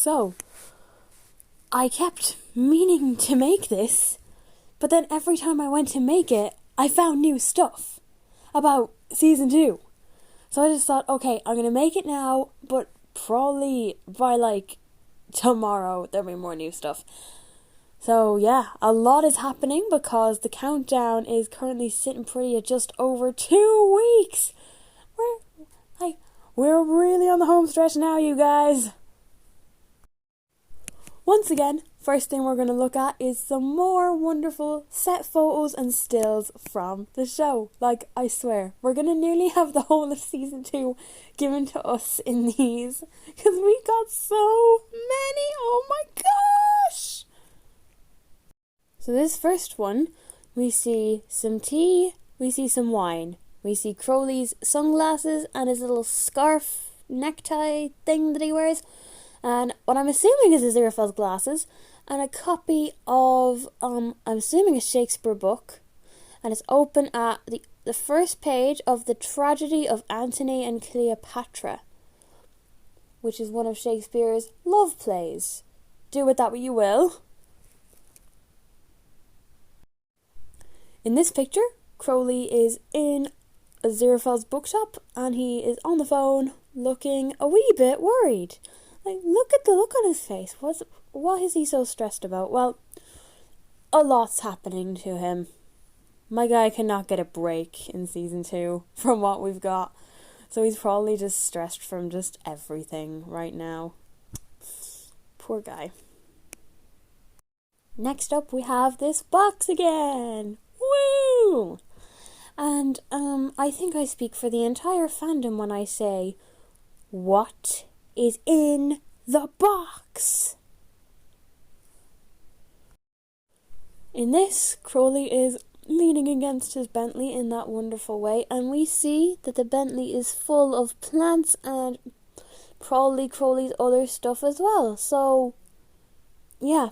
So, I kept meaning to make this, but then every time I went to make it, I found new stuff about season 2. So I just thought, okay, I'm going to make it now, but probably by tomorrow there'll be more new stuff. So yeah, a lot is happening because the countdown is currently sitting pretty at just over 2 weeks. We're really on the home stretch now, you guys. Once again, first thing we're going to look at is some more wonderful set photos and stills from the show. I swear, we're going to nearly have the whole of season 2 given to us in these, because we got so many. Oh my gosh! So this first one, we see some tea, we see some wine. We see Crowley's sunglasses and his little scarf necktie thing that he wears. And what I'm assuming is Aziraphale's glasses. And a copy of, I'm assuming a Shakespeare book. And it's open at the first page of The Tragedy of Antony and Cleopatra, which is one of Shakespeare's love plays. Do with that what you will. In this picture, Crowley is in Aziraphale's bookshop and he is on the phone looking a wee bit worried. Look at the look on his face. What is he so stressed about? Well, a lot's happening to him. My guy cannot get a break in season 2 from what we've got. So he's probably just stressed from just everything right now. Poor guy. Next up we have this box again. Woo! And I think I speak for the entire fandom when I say, what is in the box? In this, Crowley is leaning against his Bentley in that wonderful way, and we see that the Bentley is full of plants and probably Crowley's other stuff as well. So, yeah,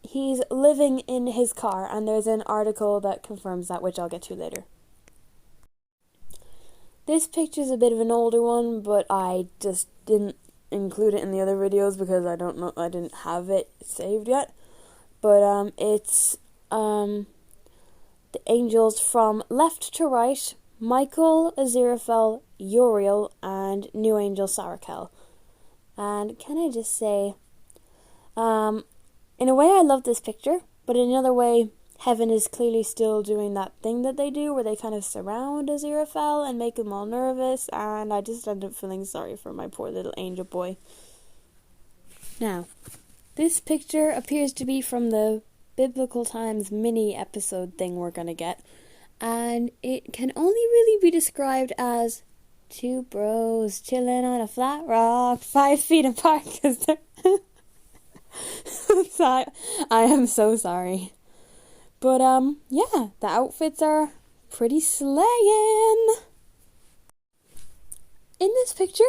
he's living in his car, and there's an article that confirms that, which I'll get to later. This picture's a bit of an older one, but I just didn't include it in the other videos because I didn't have it saved yet. But it's the angels from left to right: Michael, Aziraphale, Uriel, and new angel Sarakel. And can I just say, in a way I love this picture, but in another way, Heaven is clearly still doing that thing that they do where they kind of surround Aziraphale and make him all nervous, and I just end up feeling sorry for my poor little angel boy. Now, this picture appears to be from the Biblical Times mini episode thing we're going to get, and it can only really be described as 2 bros chilling on a flat rock 5 feet apart, because they're... I am so sorry. But, yeah, the outfits are pretty slaying. In this picture,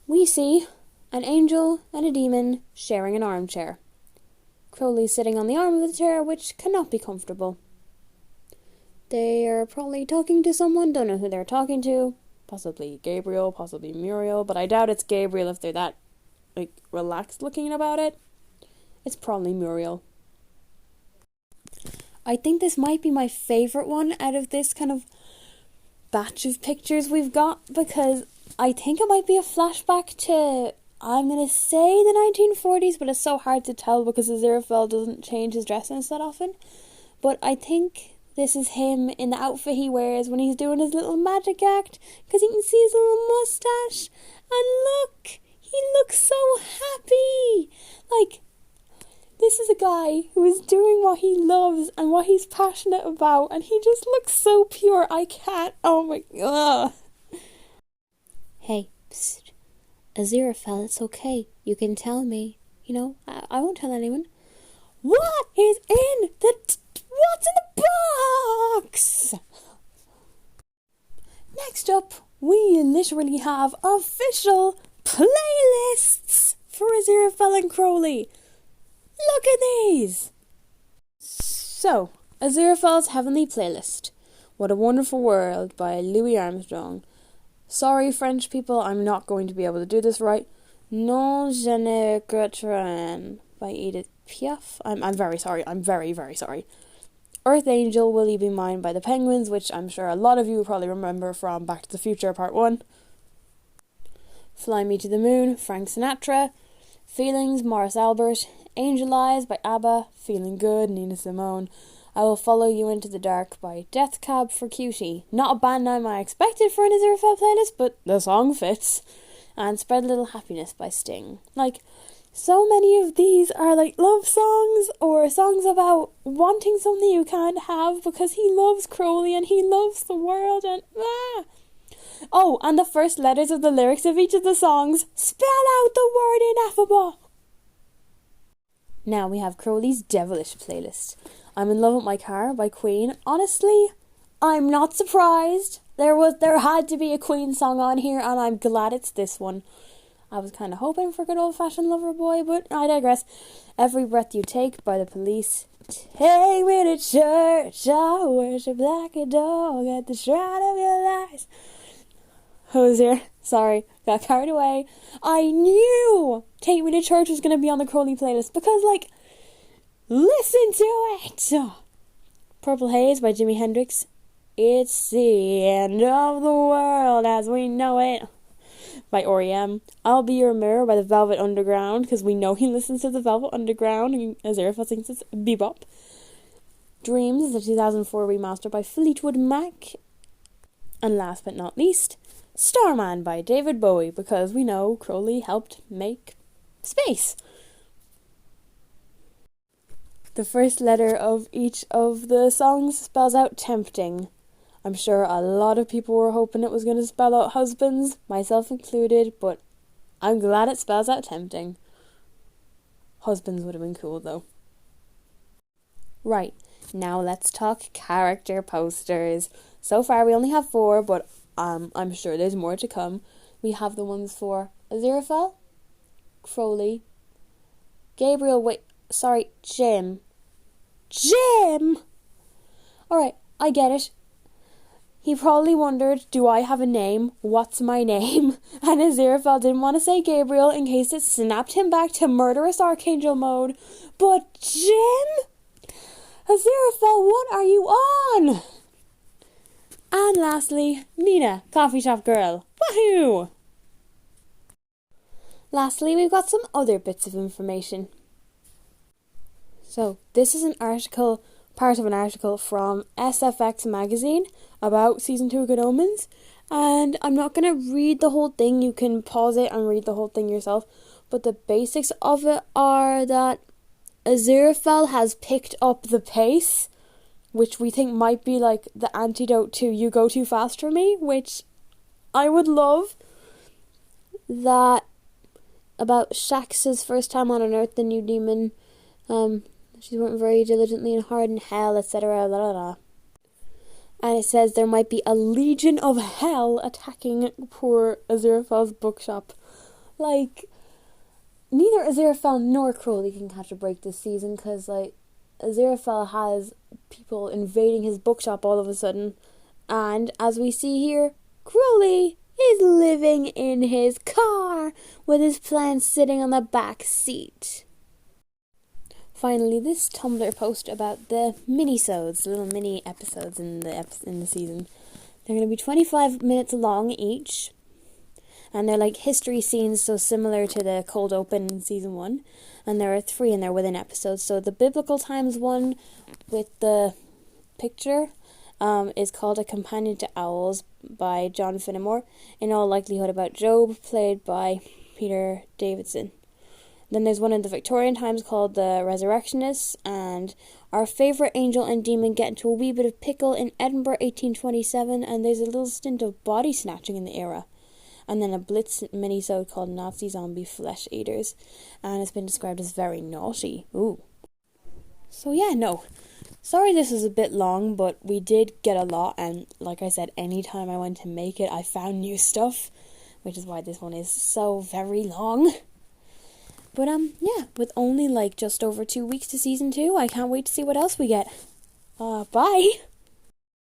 we see an angel and a demon sharing an armchair. Crowley sitting on the arm of the chair, which cannot be comfortable. They are probably talking to someone, don't know who they're talking to. Possibly Gabriel, possibly Muriel, but I doubt it's Gabriel if they're that, relaxed looking about it. It's probably Muriel. I think this might be my favourite one out of this kind of batch of pictures we've got, because I think it might be a flashback to, I'm going to say the 1940s, but it's so hard to tell because Aziraphale doesn't change his dressing that often. But I think this is him in the outfit he wears when he's doing his little magic act, because you can see his little moustache, and look, he looks so happy. This is a guy who is doing what he loves and what he's passionate about, and he just looks so pure. I can't. Oh my god. Hey, psst. Aziraphale, it's okay. You can tell me. I won't tell anyone. What is in what's in the box? Next up, we literally have official playlists for Aziraphale and Crowley. Look at these! So, Aziraphale's Heavenly Playlist. What a Wonderful World by Louis Armstrong. Sorry, French people, I'm not going to be able to do this right. Non je ne regretterai by Edith Piaf. I'm very sorry. I'm very, very sorry. Earth Angel, Will You Be Mine by the Penguins, which I'm sure a lot of you probably remember from Back to the Future Part 1. Fly Me to the Moon, Frank Sinatra. Feelings, Morris Albert. Angel Eyes by ABBA. Feeling Good, Nina Simone. I Will Follow You Into the Dark by Death Cab for Cutie. Not a band name I expected for an Aziraphale playlist, but the song fits. And Spread a Little Happiness by Sting. Like, so many of these are like love songs or songs about wanting something you can't have because he loves Crowley and he loves the world and Oh, and the first letters of the lyrics of each of the songs spell out the word ineffable. Now we have Crowley's Devilish playlist. I'm in Love with My Car by Queen. Honestly, I'm not surprised. There had to be a Queen song on here, and I'm glad it's this one. I was kind of hoping for good old-fashioned Loverboy, but I digress. Every Breath You Take by The Police. Take me to church, I'll worship like a dog at the shrine of your lies. Hosier, sorry, got carried away. I knew Take Me to Church was going to be on the Crowley playlist because, like, listen to it. Purple Haze by Jimi Hendrix. It's the end of the world as we know it by R.E.M. I'll Be Your Mirror by the Velvet Underground, because we know he listens to the Velvet Underground, and Aziraphale thinks it's bebop. Dreams is a 2004 remaster by Fleetwood Mac. And last but not least, Starman by David Bowie, because we know Crowley helped make space. The first letter of each of the songs spells out tempting. I'm sure a lot of people were hoping it was going to spell out husbands, myself included, but I'm glad it spells out tempting. Husbands would have been cool though. Right, now let's talk character posters. So far we only have 4, but I'm sure there's more to come. We have the ones for Aziraphale, Crowley, Jim. Alright, I get it. He probably wondered, do I have a name? What's my name? And Aziraphale didn't want to say Gabriel in case it snapped him back to murderous archangel mode. But Jim? Aziraphale, what are you on? And lastly, Nina, coffee shop girl. Woohoo! Lastly, we've got some other bits of information. So, this is part of an article from SFX magazine about Season 2 of Good Omens, and I'm not going to read the whole thing. You can pause it and read the whole thing yourself, but the basics of it are that Aziraphale has picked up the pace, which we think might be like the antidote to You Go Too Fast for Me, which I would love. That about Shax's first time on Earth, the new demon, she's working very diligently and hard in hell, etc. Blah, blah, blah. And it says there might be a legion of hell attacking poor Aziraphale's bookshop. Like, neither Aziraphale nor Crowley can catch a break this season, because, like, Aziraphale has people invading his bookshop all of a sudden. And, as we see here, Crowley is living in his car with his plants sitting on the back seat. Finally, this Tumblr post about the mini-sodes, little mini episodes in the season. They're going to be 25 minutes long each, and they're like history scenes, so similar to the cold open in season 1. And there are 3 and they're within episodes. So the Biblical Times one with the picture is called A Companion to Owls by John Finnemore, in all likelihood about Job, played by Peter Davidson. Then there's one in the Victorian Times called The Resurrectionists, and Our Favourite Angel and Demon Get into a Wee Bit of Pickle in Edinburgh 1827, and there's a little stint of body snatching in the era. And then a Blitz minisode called Nazi Zombie Flesh Eaters, and it's been described as very naughty. Ooh. So yeah, no. Sorry this is a bit long, but we did get a lot, and like I said, anytime I went to make it, I found new stuff, which is why this one is so very long. But yeah, with only like just over 2 weeks to season 2, I can't wait to see what else we get. Bye!